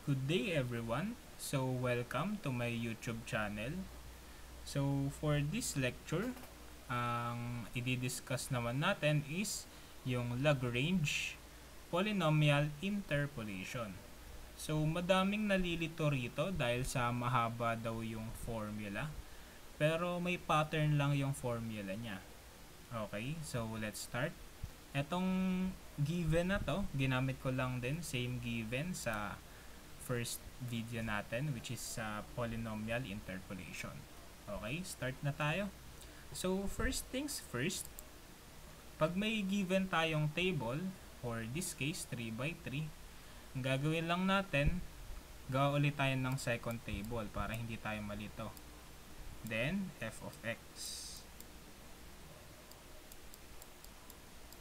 Good day everyone. So welcome to my YouTube channel. So for this lecture, ang i-discuss naman natin is yung Lagrange polynomial interpolation. So madaming nalilito rito dahil sa mahaba daw yung formula. Pero may pattern lang yung formula niya. Okay, so let's start. Etong given na to, ginamit ko lang din same given sa first video natin, which is sa polynomial interpolation. Okay, start na tayo. So first things first, pag may given tayong table, for this case 3 by 3, ang gagawin lang natin, gawa ulit tayo ng second table para hindi tayo malito. Then f of x.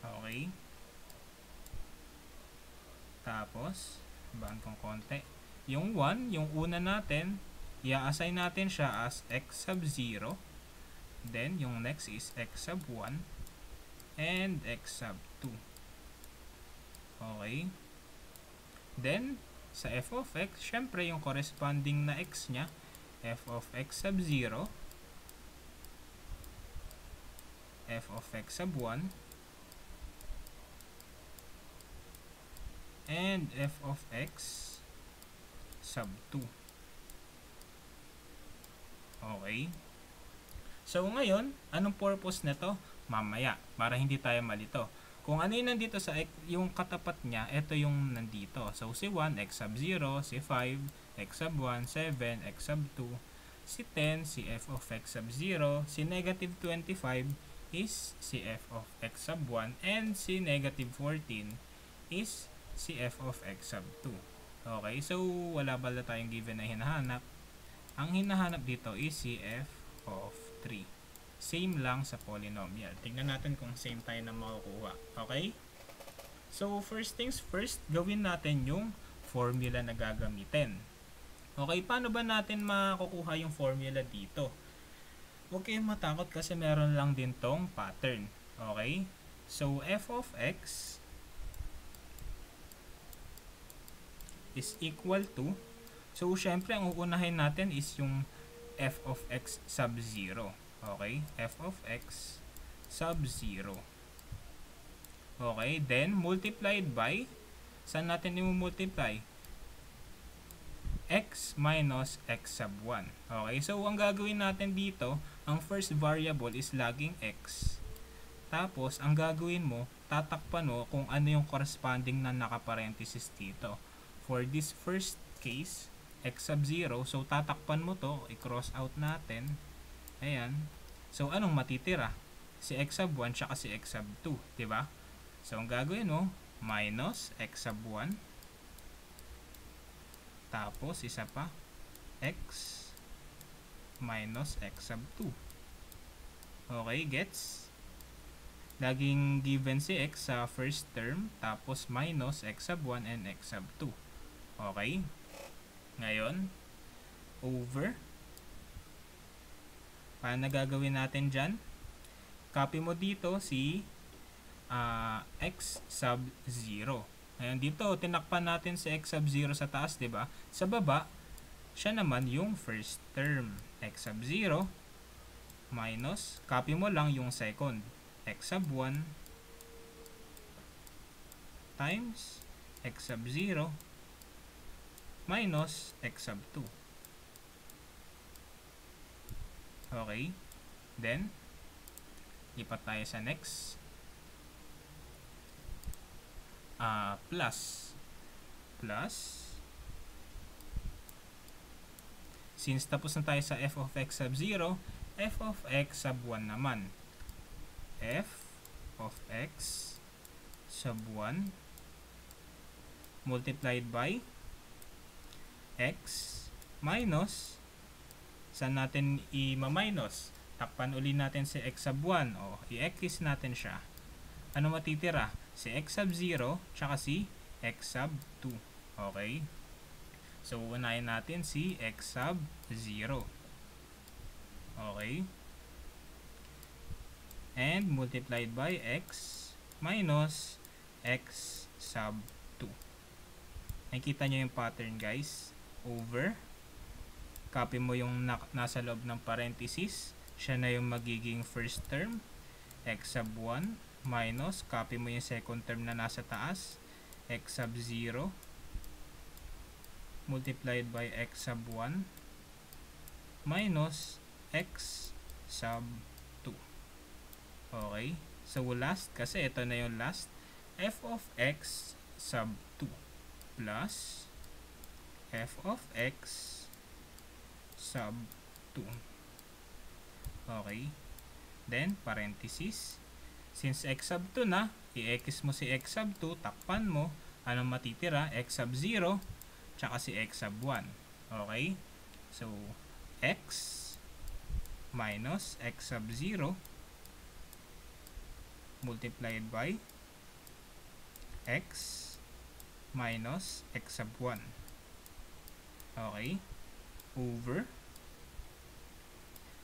Okay. Tapos, baan kong konti. Yung 1, yung una natin, i-assign natin siya as x sub 0. Then, yung next is x sub 1 and x sub 2. Okay. Then, sa f of x, syempre yung corresponding na x niya, f of x sub 0, f of x sub 1, and f of x sub 2. Okay. So, ngayon, anong purpose nito? Mamaya, para hindi tayo malito. Kung ano yung nandito sa yung katapat niya, ito yung nandito. So, si 1, x sub 0, si 5, x sub 1, 7, x sub 2, si 10, si f of x sub 0, si negative 25 is si f of x sub 1, and si negative 14 is si f of x sub 2. Okay, so wala pala tayong given na hinahanap. Ang hinahanap dito is si f of 3. Same lang sa polynomial. Tingnan natin kung same tayo na makukuha. Okay? So first things first, gawin natin yung formula na gagamitin. Okay, paano ba natin makukuha yung formula dito? Huwag kayong matakot kasi meron lang din tong pattern. Okay? So f of x is equal to, so syempre ang uunahin natin is yung f of x sub 0. Okay, f of x sub 0. Okay, then multiplied by, saan natin i-multiply? X minus x sub 1. Okay, so ang gagawin natin dito, ang first variable is laging x. Tapos ang gagawin mo, tatakpan mo kung ano yung corresponding na nakaparenthesis dito. For this first case, x sub 0, so tatakpan mo to, i-cross out natin. Ayan. So, anong matitira? Si x sub 1 tsaka si x sub 2, diba? So, ang gagawin mo, minus x sub 1. Tapos, isa pa, x minus x sub 2. Okay, gets? Laging given si x sa first term, tapos minus x sub 1 and x sub 2. Okay? Ngayon, over. Paano gagawin natin dyan? Copy mo dito si x sub 0. Ngayon, dito, tinakpan natin si x sub 0 sa taas, diba? Sa baba, siya naman yung first term. X sub 0 minus, copy mo lang yung second. X sub 1 times x sub 0 minus x sub 2. Okay. Then, lipat tayo sa next. Plus. Since tapos na tayo sa f of x sub 0, f of x sub 1 naman. F of x sub 1 multiplied by x minus, saan natin i-minus? Takpan uli natin si x sub 1. O, i-x natin siya. Ano matitira? Si x sub 0 tsaka si x sub 2. Okay? So, unahin natin si x sub 0. Okay? And multiplied by x minus x sub 2. Nakikita nyo yung pattern guys. Over. Copy mo yung nasa loob ng parenthesis. Siya na yung magiging first term. X sub 1 minus. Copy mo yung second term na nasa taas. X sub 0 multiplied by x sub 1 minus x sub 2. Okay. So last, kasi ito na yung last. F of x sub 2 plus f of x sub 2. Okay. Then, parenthesis. Since x sub 2 na, i-x mo si x sub 2, takpan mo. Anong matitira? X sub 0, tsaka si x sub 1. Okay? So, x minus x sub 0 multiplied by x minus x sub 1. Okay? Over.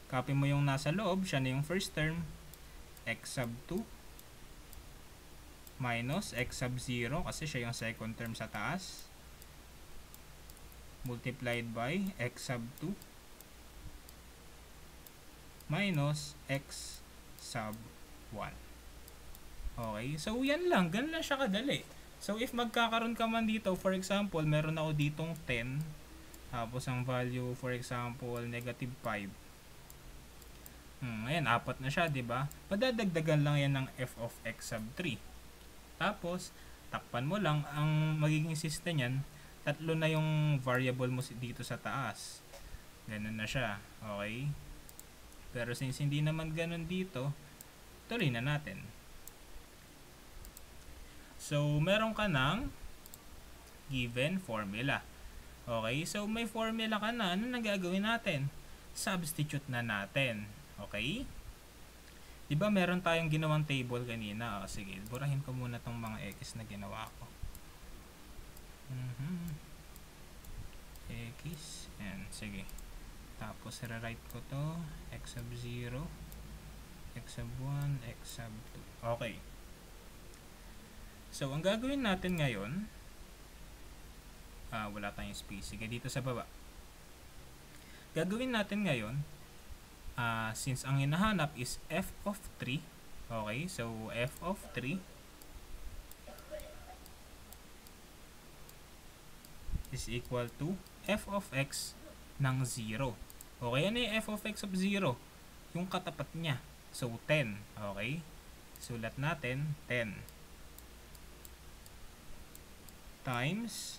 Copy mo yung nasa loob, siya na yung first term. X sub 2 minus x sub 0, kasi siya yung second term sa taas. Multiplied by x sub 2 minus x sub 1. Okay, so yan lang. Ganun lang siya kadali. So if magkakaroon ka man dito, for example, meron ako ditong 10, tapos ang value, for example, negative 5. Ayan, 4 na siya, diba? Madadagdagan lang yan ng f of x sub 3. Tapos, takpan mo lang, ang magiging system niyan, 3 na yung variable mo dito sa taas. Ganun na siya. Okay? Pero since hindi naman ganun dito, tuloy na natin. So, meron ka ng given formula. Okay? So, may formula ka na. Ano na gagawin natin? Substitute na natin. Okay? Diba meron tayong ginawang table kanina? O, sige, burahin ko muna tong mga x na ginawa ko. X. Yan, sige. Tapos, rewrite ko to. X sub 0, x sub 1, x sub 2. Okay. So, ang gagawin natin ngayon, wala tayong space. Sige, dito sa baba. Gagawin natin ngayon, since ang hinahanap is f of 3, okay, so f of 3 is equal to f of x ng 0. Okay, ano yung f of x of 0? Yung katapat niya. So, 10. Okay, sulat natin 10 times,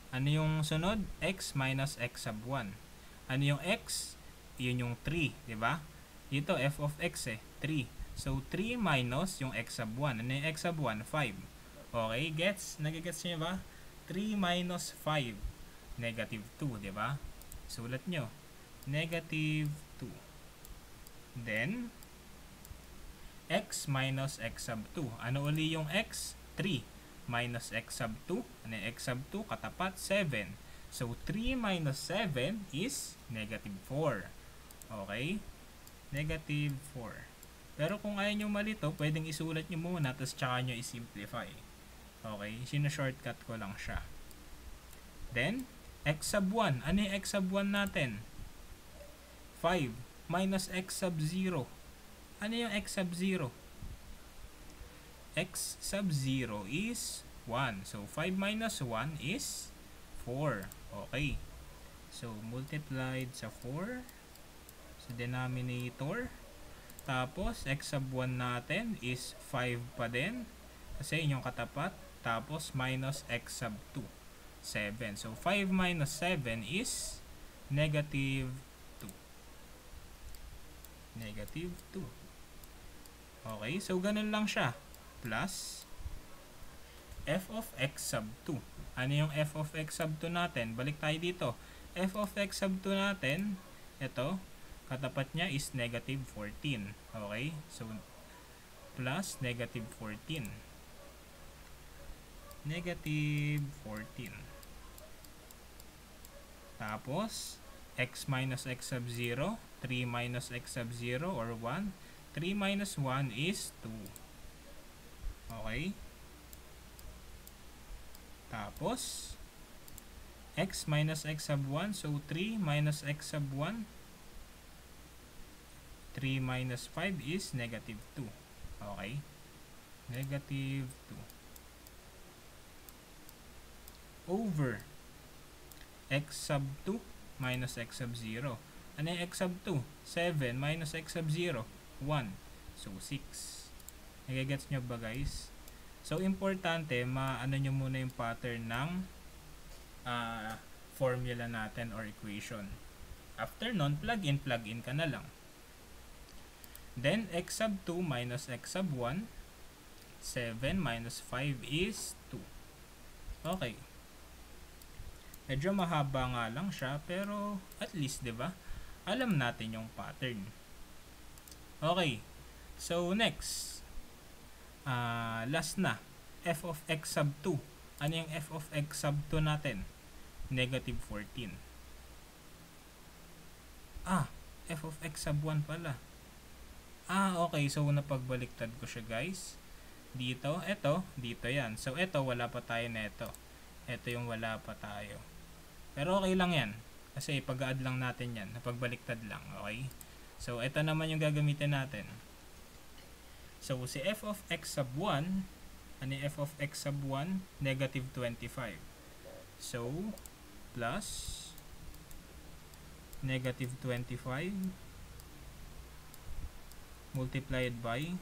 ano yung sunod? X minus x sub 1. Ano yung x? Yun yung 3, di ba? Ito f of x 3. So 3 minus yung x sub 1. Ano yung x sub 1? 5. Okay, gets? Nagigets niyo ba? 3 minus 5, negative 2, di ba? Sulat nyo, negative 2. Then x minus x sub 2. Ano uli yung x? 3 minus x sub 2. Ano yung x sub 2? Katapat 7. So, 3 minus 7 is negative 4. Okay? Negative 4. Pero kung ayaw nyo malito, pwedeng isulat nyo muna, tapos tsaka nyo isimplify. Okay? Sino-shortcut ko lang siya. Then, x sub 1. Ano yung x sub 1 natin? 5 minus x sub 0. Ano yung x sub 0? X sub 0 is 1. So, 5 minus 1 is 4. Okay. So, multiplied sa 4 sa denominator. Tapos, x sub 1 natin is 5 pa din. Kasi yun yung katapat. Tapos, minus x sub 2. 7. So, 5 minus 7 is negative 2. Negative 2. Okay. So, ganun lang siya. Plus f of x sub 2. Ano yung f of x sub 2 natin? Balik tayo dito. F of x sub 2 natin, ito, katapat niya is negative 14. Okay? So, plus negative 14. Negative 14. Tapos, x minus x sub 0, 3 minus x sub 0 or 1. 3 minus 1 is 2. Okay? Tapos, x minus x sub 1. So, 3 minus x sub 1. 3 minus 5 is negative 2. Okay? Negative 2. Over x sub 2 minus x sub 0. Ano yung x sub 2? 7 minus x sub 0. 1. So, 6. Nagigets nyo ba guys? So, importante, maano nyo muna yung pattern ng formula natin or equation. After nun, plug in ka na lang. Then, x sub 2 minus x sub 1. 7 minus 5 is 2. Okay. Medyo mahaba nga lang siya, pero at least, 'di ba? Alam natin yung pattern. Okay. So, next. Last na. F of x sub 2. Ano yung f of x sub 2 natin? Negative 14. F of x sub 1 pala. Okay. So, napagbaliktad ko siya, guys. Dito, dito yan. So, wala pa tayo neto. Ito yung wala pa tayo. Pero okay lang yan. Kasi pag-add lang natin yan. Napagbaliktad lang. Okay? So, ito naman yung gagamitin natin. So, si f of x sub 1, ano yung f of x sub 1? Negative 25. So, plus negative 25 multiplied by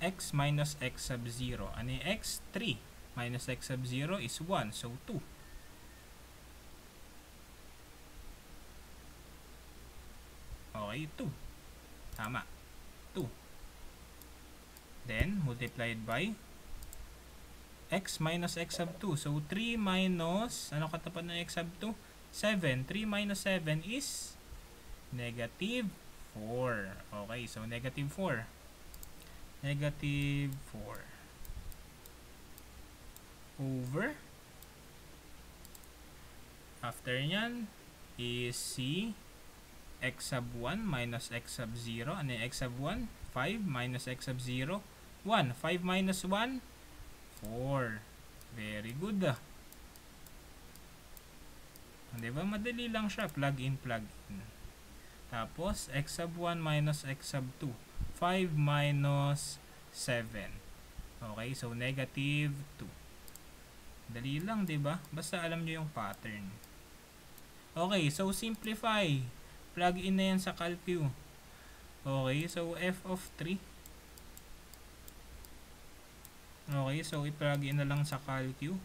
x minus x sub 0. Ano yung x? 3. Minus x sub 0 is 1. So, 2. Okay, 2. Tama. 2. Then, multiplied by x minus x sub 2. So, 3 minus, ano katapat ng x sub 2? 7. 3 minus 7 is negative 4. Okay, so negative 4. Negative 4. Over. After nyan is c x sub 1 minus x sub 0. Ano yung x sub 1? 5 minus x sub 0. 1. 5 minus 1? 4. Very good. Diba? Madali lang siya. Plug in, plug in. Tapos, x sub 1 minus x sub 2. 5 minus 7. Okay, so negative 2. Dali lang, diba? Basta alam nyo yung pattern. Okay, so simplify. Plug in na yan sa calcu. Okay, so f of 3. Okay, so i-plug in na lang sa calcu.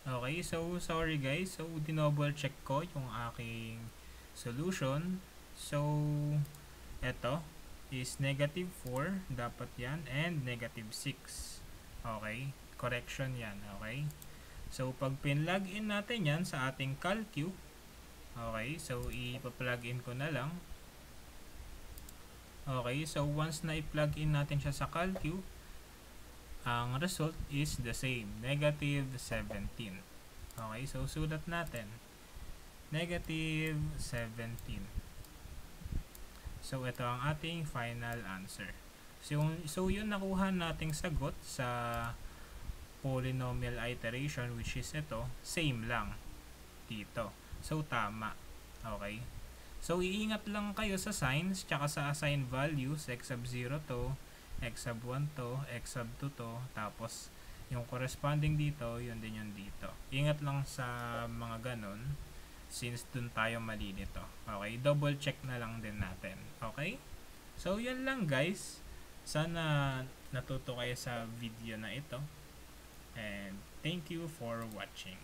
Okay, so sorry guys. So dinouble check ko yung aking solution. So eto is negative 4. Dapat yan. And negative 6. Okay, correction yan. Okay. So, pag pin-log in natin yan sa ating calcu, okay, so ipa-plug in ko na lang. Okay, so once na i-plug in natin siya sa calcu, ang result is the same, negative 17. Okay, so sulat natin, negative 17. So, ito ang ating final answer. So yun nakuha nating sagot sa polynomial iteration, which is ito, same lang dito. So, tama. Okay? So, iingat lang kayo sa signs, tsaka sa assigned values, x sub 0 to, x sub 1 to, x sub 2 to, tapos, yung corresponding dito, yun din yun dito. Ingat lang sa mga ganon, since dun tayo mali nito. Okay? Double check na lang din natin. Okay? So, yun lang guys. Sana natuto kayo sa video na ito. And thank you for watching.